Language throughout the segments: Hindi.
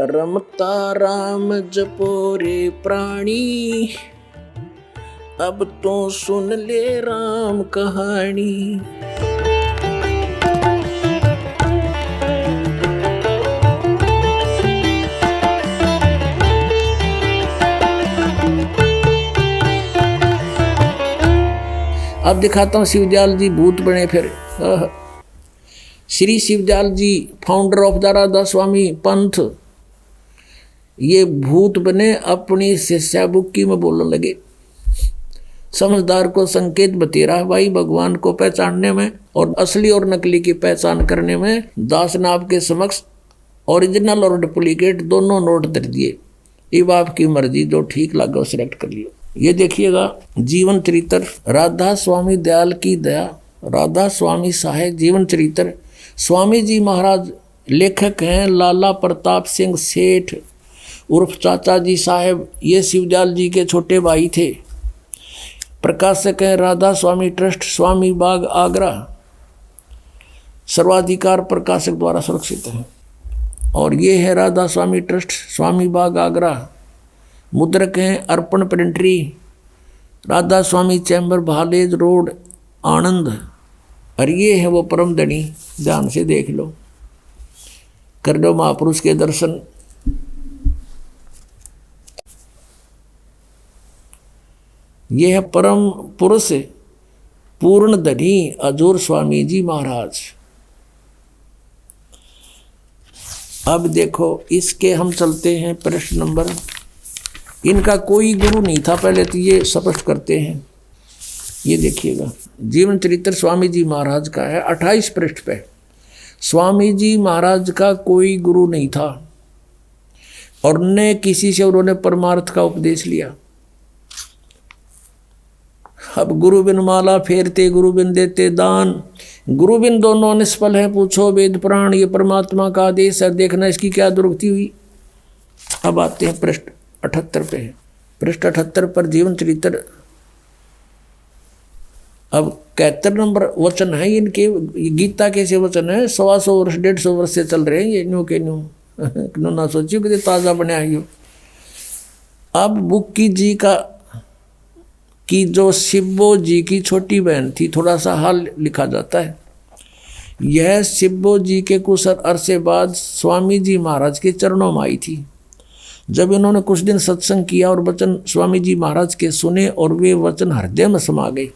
रमता राम जपो रे प्राणी, अब तो सुन ले राम कहानी। अब दिखाता हूँ शिवदयाल जी भूत बने फिर। श्री शिवदयाल जी फाउंडर ऑफ द राधा स्वामी पंथ, ये भूत बने अपनी शिष्या बुक्की में बोलने लगे। समझदार को संकेत बतेरा भाई भगवान को पहचानने में और असली और नकली की पहचान करने में दास ने आपके समक्ष ओरिजिनल और डुप्लीकेट दोनों नोट दे दिए। अब आपकी मर्जी, जो ठीक लगा वो सिलेक्ट कर लियो। ये देखिएगा जीवन चरित्र राधा स्वामी दयाल की दया, राधा स्वामी साहेब जीवन चरित्र। स्वामी जी महाराज लेखक हैं लाला प्रताप सिंह सेठ उर्फ चाचा जी साहेब, ये शिवदयाल जी के छोटे भाई थे। प्रकाशक हैं राधा स्वामी ट्रस्ट, स्वामी बाग आगरा, सर्वाधिकार प्रकाशक द्वारा सुरक्षित है। और ये है राधा स्वामी ट्रस्ट, स्वामी बाग आगरा। मुद्रक हैं अर्पण प्रिंटरी, राधा स्वामी चैम्बर भालेज रोड आनंद। और ये है वो परम धनी, ध्यान से देख लो, कर लो महापुरुष के दर्शन। ये है परम पुरुष पूर्ण धनी अजूर स्वामी जी महाराज। अब देखो इसके हम चलते हैं प्रश्न नंबर। इनका कोई गुरु नहीं था पहले तो ये स्पष्ट करते हैं। ये देखिएगा जीवन चरित्र स्वामी जी महाराज का है 28 पृष्ठ पे। स्वामी जी महाराज का कोई गुरु नहीं था और न किसी से उन्होंने परमार्थ का उपदेश लिया। अब गुरु बिन माला फेरते, गुरु बिन देते दान, गुरु बिन दोनों निष्फल है, पूछो वेद पुराण, ये परमात्मा का आदेश है, देखना इसकी क्या दुर्गति हुई। अब आते हैं पृष्ठ 78 पे। पृष्ठ 78 पर जीवन चरित्र। अब 71 नंबर वचन है इनके। गीता कैसे वचन है, 125 वर्ष 150 वर्ष से चल रहे हैं ये न्यू के न्यू ना सोचियो कि ताज़ा बने आइयो। अब बुक्की जी का कि जो शिब्बो जी की छोटी बहन थी, थोड़ा सा हाल लिखा जाता है। यह शिब्बो जी के कुछ अरसे बाद स्वामी जी महाराज के चरणों में आई थी। जब इन्होंने कुछ दिन सत्संग किया और वचन स्वामी जी महाराज के सुने और वे वचन हृदय में समा गए,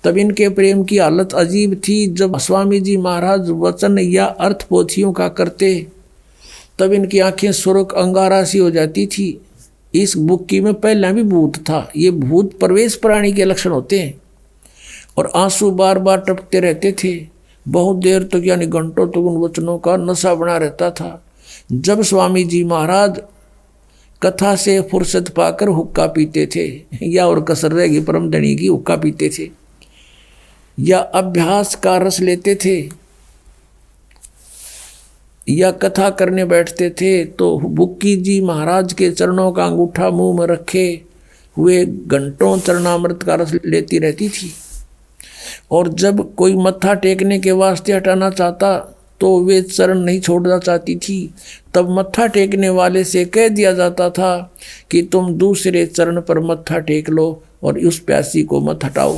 तब इनके प्रेम की हालत अजीब थी। जब स्वामी जी महाराज वचन या अर्थ पोथियों का करते तब इनकी आंखें सुर्ख अंगारा सी हो जाती थी। इस बुक्की में पहले भी भूत था। ये भूत प्रवेश प्राणी के लक्षण होते हैं और आंसू बार बार टपकते रहते थे। बहुत देर तक यानी घंटों तक उन वचनों का नशा बना रहता था। जब स्वामी जी महाराज कथा से फुर्सत पाकर हुक्का पीते थे या और कसर रहेगी परम धनी की हुक्का पीते थे या अभ्यास का रस लेते थे या कथा करने बैठते थे, तो बुक्की जी महाराज के चरणों का अंगूठा मुंह में रखे हुए घंटों चरणामृत का रस लेती रहती थी। और जब कोई मत्था टेकने के वास्ते हटाना चाहता तो वे चरण नहीं छोड़ना चाहती थी। तब मत्था टेकने वाले से कह दिया जाता था कि तुम दूसरे चरण पर मत्था टेक लो और उस प्यासी को मत हटाओ।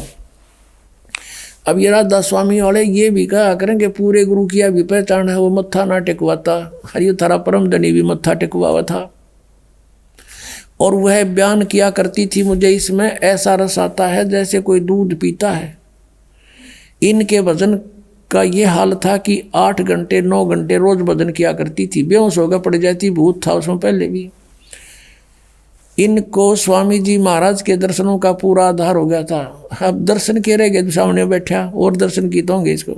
अब ये राधा स्वामी वाले ये भी कहा करेंगे पूरे गुरु की भी पहचान है, वो मत्था ना टेकवाता। हरियो थारा परम धनी भी मत्था टेकवा था। और वह बयान किया करती थी, मुझे इसमें ऐसा रस आता है जैसे कोई दूध पीता है। इनके भजन का ये हाल था कि 8 घंटे 9 घंटे रोज भजन किया करती थी। बेहोश होकर पड़ जाती, भूत था उसमें पहले भी। इनको स्वामी जी महाराज के दर्शनों का पूरा आधार हो गया था। अब दर्शन के रह गए, सामने बैठा और दर्शन की तो होंगे इसको।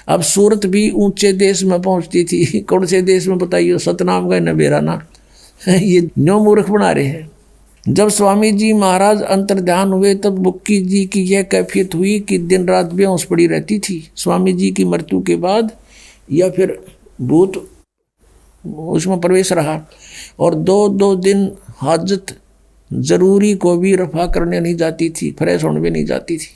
अब सूरत भी ऊंचे देश में पहुंचती थी। कौन से देश में बताइए, सतनाम गए न बेराना। ये न्यो मूर्ख बना रहे हैं। जब स्वामी जी महाराज अंतर्ध्यान हुए तब बुक्की जी की यह कैफियत हुई कि दिन रात बेहोश पड़ी रहती थी। स्वामी जी की मृत्यु के बाद या फिर भूत उसमें प्रवेश रहा और 2-2 दिन हाजत जरूरी को भी रफा करने नहीं जाती थी, फ्रेश होने भी नहीं जाती थी।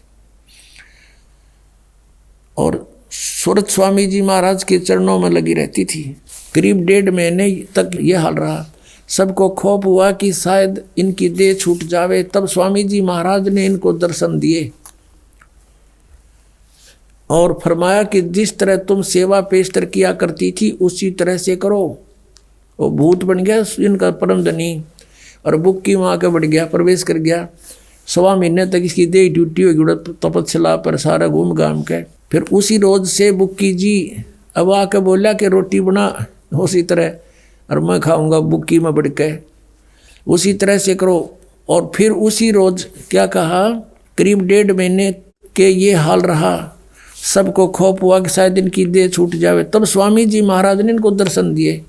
और सूरत स्वामी जी महाराज के चरणों में लगी रहती थी। करीब 1.5 महीने तक ये हाल रहा। सबको खौफ हुआ कि शायद इनकी देह छूट जावे। तब स्वामी जी महाराज ने इनको दर्शन दिए और फरमाया कि जिस तरह तुम सेवा पेशतर किया करती थी उसी तरह से करो। वो भूत बन गया इनका परम धनी और बुक्की वहाँ के बढ़ गया, प्रवेश कर गया। 1.25 महीने तक इसकी देह ड्यूटी होगी तपस्या पर सारा घूम घाम के। फिर उसी रोज से बुक्की जी अब आके बोला कि रोटी बना उसी तरह, और मैं खाऊंगा बुक्की में बढ़ के, उसी तरह से करो। और फिर उसी रोज क्या कहा, करीब 1.5 महीने के ये हाल रहा। सबको खौफ हुआ कि शायद इनकी देह छूट जावे। तब स्वामी जी महाराज ने इनको दर्शन दिए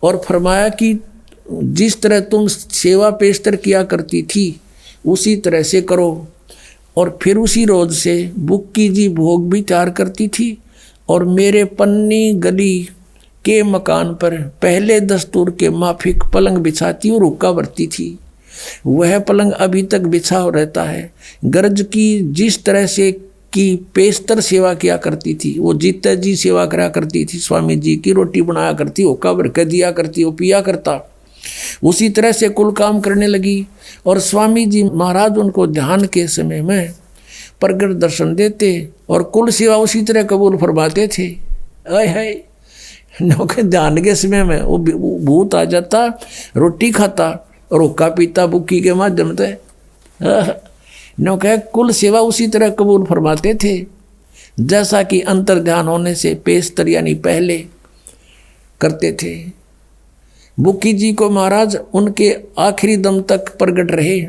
और फरमाया कि जिस तरह तुम सेवा पेशतर किया करती थी उसी तरह से करो। और फिर उसी रोज से बुक्की जी भोग भी तैयार करती थी और मेरे पन्नी गली के मकान पर पहले दस्तूर के माफिक पलंग बिछाती और हुक्का भरती थी। वह पलंग अभी तक बिछा रहता है। गर्ज की जिस तरह से की पेशतर सेवा किया करती थी, वो जीता जी सेवा करा करती थी, स्वामी जी की रोटी बनाया करती, हुक्का भर के दिया करती, वो पिया करता। उसी तरह से कुल काम करने लगी और स्वामी जी महाराज उनको ध्यान के समय में प्रगट दर्शन देते और कुल सेवा उसी तरह कबूल फरमाते थे। आय हाय, नौके ध्यान के समय में वो भूत आ जाता, रोटी खाता और हुक्का पीता बुक्की के माध्यम से। नौके कुल सेवा उसी तरह कबूल फरमाते थे जैसा कि अंतर ध्यान होने से पेशतर यानी पहले करते थे। बुक्की जी को महाराज उनके आखिरी दम तक प्रगट रहे,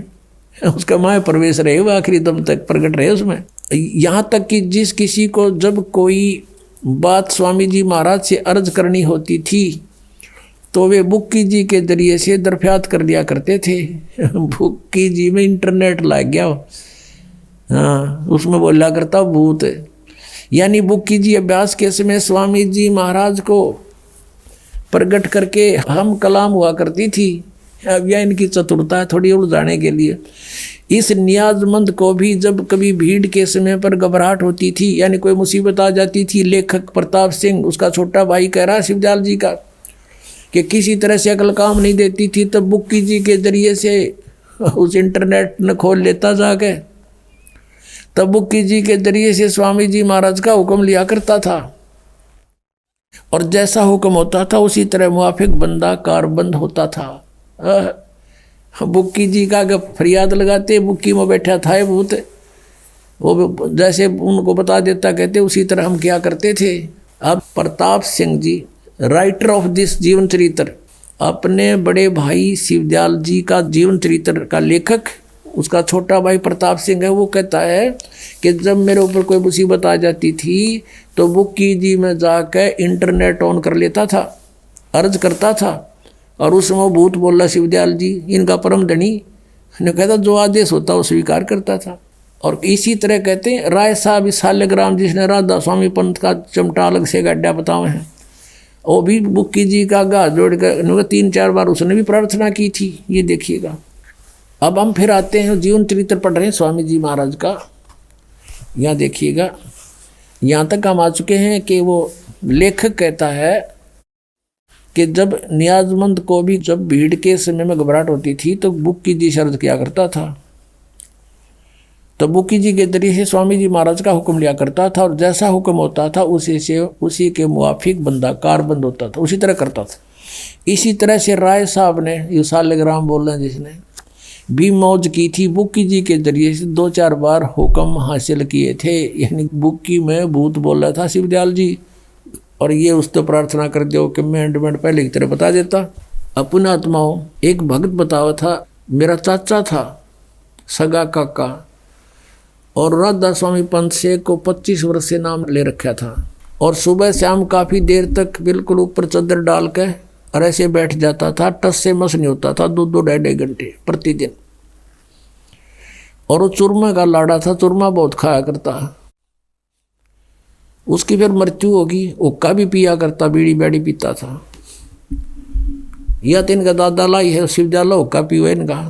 उसका माया प्रवेश रहे, वो आखिरी दम तक प्रगट रहे उसमें। यहाँ तक कि जिस किसी को जब कोई बात स्वामी जी महाराज से अर्ज करनी होती थी तो वे बुक्की जी के जरिए से दरफ्यात कर दिया करते थे। बुक्की जी में इंटरनेट लग गया, हाँ, उसमें बोला करता भूत। यानी बुक्की जी अभ्यास के समय स्वामी जी महाराज को प्रगट करके हम कलाम हुआ करती थी। अब यह इनकी चतुरता है थोड़ी उलझाने के लिए। इस नियाजमंद को भी जब कभी भीड़ के समय पर घबराहट होती थी यानी कोई मुसीबत आ जाती थी, लेखक प्रताप सिंह उसका छोटा भाई कह रहा शिवदयाल जी का कि किसी तरह से अकल काम नहीं देती थी, तब बुक्की जी के जरिए से उस इंटरनेट न खोल लेता जाके, तब बुक्की जी के जरिए से स्वामी जी महाराज का हुक्म लिया करता था और जैसा हुक्म होता था उसी तरह मुआफिक बंदा कारबंद होता था। बुक्की जी का फरियाद लगाते, बुक्की में बैठा था भूत, वो जैसे उनको बता देता कहते उसी तरह हम क्या करते थे। अब Pratap Singh ji writer of this जीवन चरित्र, अपने बड़े भाई शिवदयाल जी का जीवन चरित्र का लेखक उसका छोटा भाई प्रताप सिंह है, वो कहता है कि जब मेरे ऊपर कोई मुसीबत आ जाती थी तो बुक्की जी में जाकर इंटरनेट ऑन कर लेता था, अर्ज करता था और उस समय भूत बोला शिवदयाल जी इनका परम धनी ने कहता जो आदेश होता वो स्वीकार करता था। और इसी तरह कहते हैं राय साहब सालेग्राम जिसने राधा स्वामी पंथ का चमटा अलग से गड्ढा बताए हैं, वो भी बुक्की जी का गा जोड़ कर 3-4 बार उसने भी प्रार्थना की थी। ये देखिएगा। अब हम फिर आते हैं जीवन चरित्र पढ़ रहे हैं स्वामी जी महाराज का। यहाँ देखिएगा, यहाँ तक हम आ चुके हैं कि वो लेखक कहता है कि जब नियाजमंद को भी जब भीड़ के समय में घबराहट होती थी तो बुक्की जी शर्त किया करता था, तो बुक्की जी के जरिए से स्वामी जी महाराज का हुक्म लिया करता था और जैसा हुक्म होता था उसी के मुआफिक बंदा कारबंद होता था, उसी तरह करता था। इसी तरह से राय साहब ने ये सालेग्राम बोल रहे हैं जिसने भी मौज की थी, बुक्की जी के जरिए से 2-4 बार हुक्म हासिल किए थे। यानी बुक्की में भूत बोल रहा था शिवदयाल जी और ये उस तो प्रार्थना कर दो कि मैं एंडमेंट पहले की तरह बता देता। अपना आत्माओं एक भक्त बतावा था, मेरा चाचा था सगा काका और राधा स्वामी पंथ से को 25 वर्ष से नाम ले रखा था और सुबह शाम काफ़ी देर तक बिल्कुल ऊपर चादर डाल के और ऐसे बैठ जाता था, टस से मस नहीं होता था 2-2 ढाई घंटे प्रतिदिन। और वो चूरमा का लाड़ा था, चूरमा बहुत खाया करता। उसकी फिर मृत्यु होगी, हुक्का भी पिया करता, बीड़ी बैड़ी पीता था। यह तो इनका दादा लाई है शिवदयाला हुक्का पीवे इनका।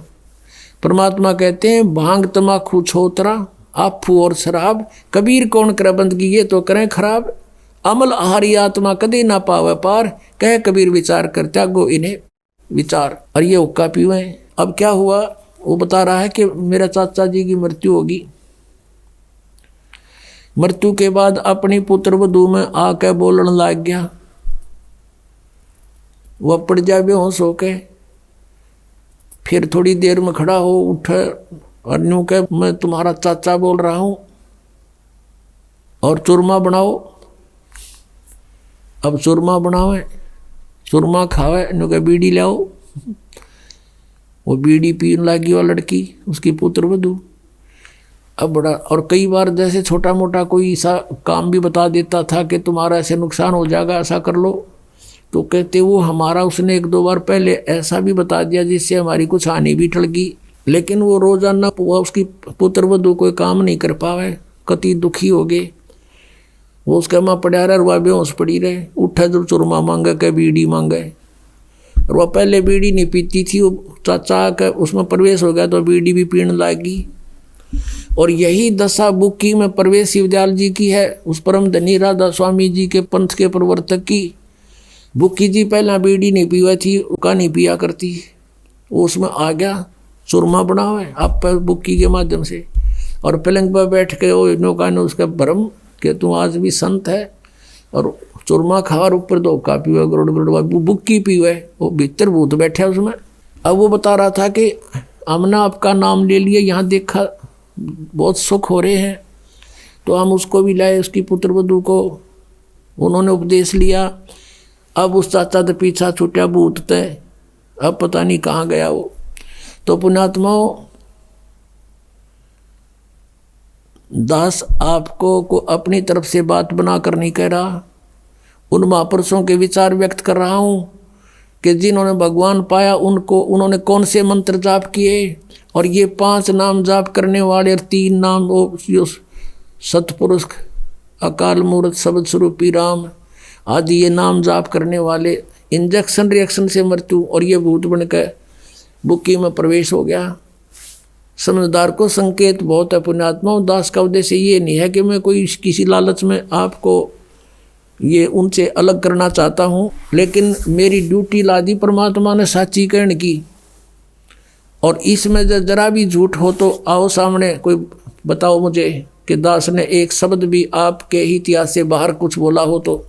परमात्मा कहते हैं भांग तमाकू छोतरा आफू और शराब, कबीर कौन करे बंदगी ये तो करें खराब। अमल आहारी आत्मा कदे ना पावे पार, कह कबीर विचार कर त्यागो इन्हें विचार। और ये हुक्का पीवे। अब क्या हुआ, वो बता रहा है कि मेरा चाचा जी की मृत्यु होगी। मृत्यु के बाद अपनी पुत्र वधू में आके बोलने लग गया। वह पड़ जाए बेहोश होके, फिर थोड़ी देर में खड़ा हो उठे और न्यू के मैं तुम्हारा चाचा बोल रहा हूं और चूरमा बनाओ। अब चूरमा बनावे, चूरमा खावे, न्यू के बीड़ी लाओ। वो बीड़ी पीने लगी वो लड़की, उसकी पुत्र वधू। अब बड़ा, और कई बार जैसे छोटा मोटा कोई ऐसा काम भी बता देता था कि तुम्हारा ऐसे नुकसान हो जाएगा, ऐसा कर लो, तो कहते वो हमारा उसने 1-2 बार पहले ऐसा भी बता दिया जिससे हमारी कुछ हानि भी टल गई। लेकिन वो रोजाना वो उसकी पुत्र वधू कोई काम नहीं कर पावे, कति दुखी हो गए। वो उसके माँ पड़ा रहा, वह बेहोश पड़ी रहे। उठा जब चूरमा मांगे के बीड़ी मांगे, और वह पहले बीड़ी नहीं पीती थी। वो चाचा का उसमें प्रवेश हो गया तो बीड़ी भी पीने लगी। और यही दशा बुक्की में प्रवेश शिवदयाल जी की है, उस परम धनी राधा स्वामी जी के पंथ के प्रवर्तक की। बुक्की जी पहला बीड़ी नहीं पीवा थी, उसका नहीं पिया करती, वो उसमें आ गया। चूरमा बनावे आप बुक्की के माध्यम से, और पलंग पर बैठ के वो नौका ने उसका भ्रम कि तू आज भी संत है, और चूरमा खा और ऊपर धोखा पीवे, गरुड़ गरुड़ बुक्की पीवे, वो भीतर भूत बैठे उसमें। अब वो बता रहा था कि हमने आपका नाम ले लिया, यहाँ देखा बहुत सुख हो रहे हैं, तो हम उसको भी लाए, उसकी पुत्र वधू को उन्होंने उपदेश लिया। अब उस चाचा तो पीछा छूटा भूत तय, अब पता नहीं कहाँ गया वो। तो पुण्यात्माओं, दास आपको को अपनी तरफ से बात बना कर नहीं कह रहा, उन महापुरुषों के विचार व्यक्त कर रहा हूँ कि जिन्होंने भगवान पाया उनको उन्होंने कौन से मंत्र जाप किए। और ये 5 नाम जाप करने वाले और 3 नाम वो सतपुरुष अकाल मूर्त शब्द स्वरूपी राम आदि ये नाम जाप करने वाले, इंजेक्शन रिएक्शन से मृत्यु, और ये भूत बनकर बुक्की में प्रवेश हो गया। समझदार को संकेत बहुत है पुण्यात्माओं। दास का उद्देश्य ये नहीं है कि मैं कोई किसी लालच में आपको ये उनसे अलग करना चाहता हूँ, लेकिन मेरी ड्यूटी लादी परमात्मा ने साची कहने की। और इसमें जरा भी झूठ हो तो आओ सामने, कोई बताओ मुझे कि दास ने एक शब्द भी आपके ही इतिहास से बाहर कुछ बोला हो तो।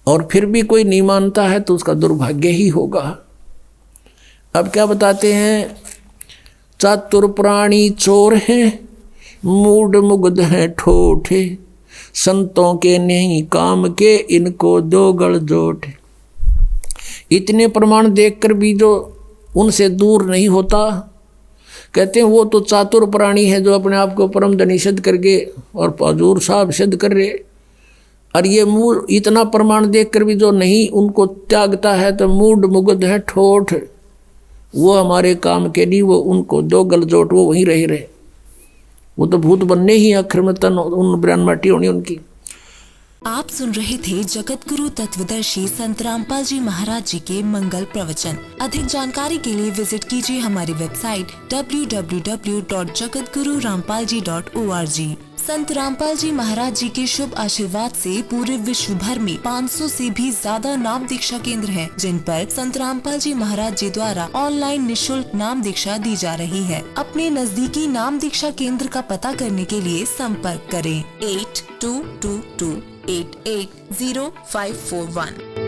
और फिर भी कोई नहीं मानता है तो उसका दुर्भाग्य ही होगा। अब क्या बताते हैं, चातुर प्राणी चोर हैं, मूड मुग्ध हैं ठोठे, संतों के नहीं काम के इनको दो गल जोट। इतने प्रमाण देखकर भी जो उनसे दूर नहीं होता, कहते हैं वो तो चातुर प्राणी है जो अपने आप को परम धनी सिद्ध करके और हजूर साहब सिद्ध कर रहे। और ये मूड इतना प्रमाण देखकर भी जो नहीं उनको त्यागता है तो मूड मुग्ध है ठोठ, वो हमारे काम के नहीं, वो उनको दो गल जोट, वो वहीं रहे। वो तो भूत बनने ही आखिर में तन उन ब्रान माटी होनी उनकी। आप सुन रहे थे जगत गुरु तत्वदर्शी संत रामपाल जी महाराज जी के मंगल प्रवचन। अधिक जानकारी के लिए विजिट कीजिए हमारी वेबसाइट www.jagatgururampalji.org। संत रामपाल जी महाराज जी के शुभ आशीर्वाद से पूरे विश्व भर में 500 से भी ज्यादा नाम दीक्षा केंद्र हैं, जिन पर संत रामपाल जी महाराज जी द्वारा ऑनलाइन निशुल्क नाम दीक्षा दी जा रही है। अपने नजदीकी नाम दीक्षा केंद्र का पता करने के लिए संपर्क करें 8222880541।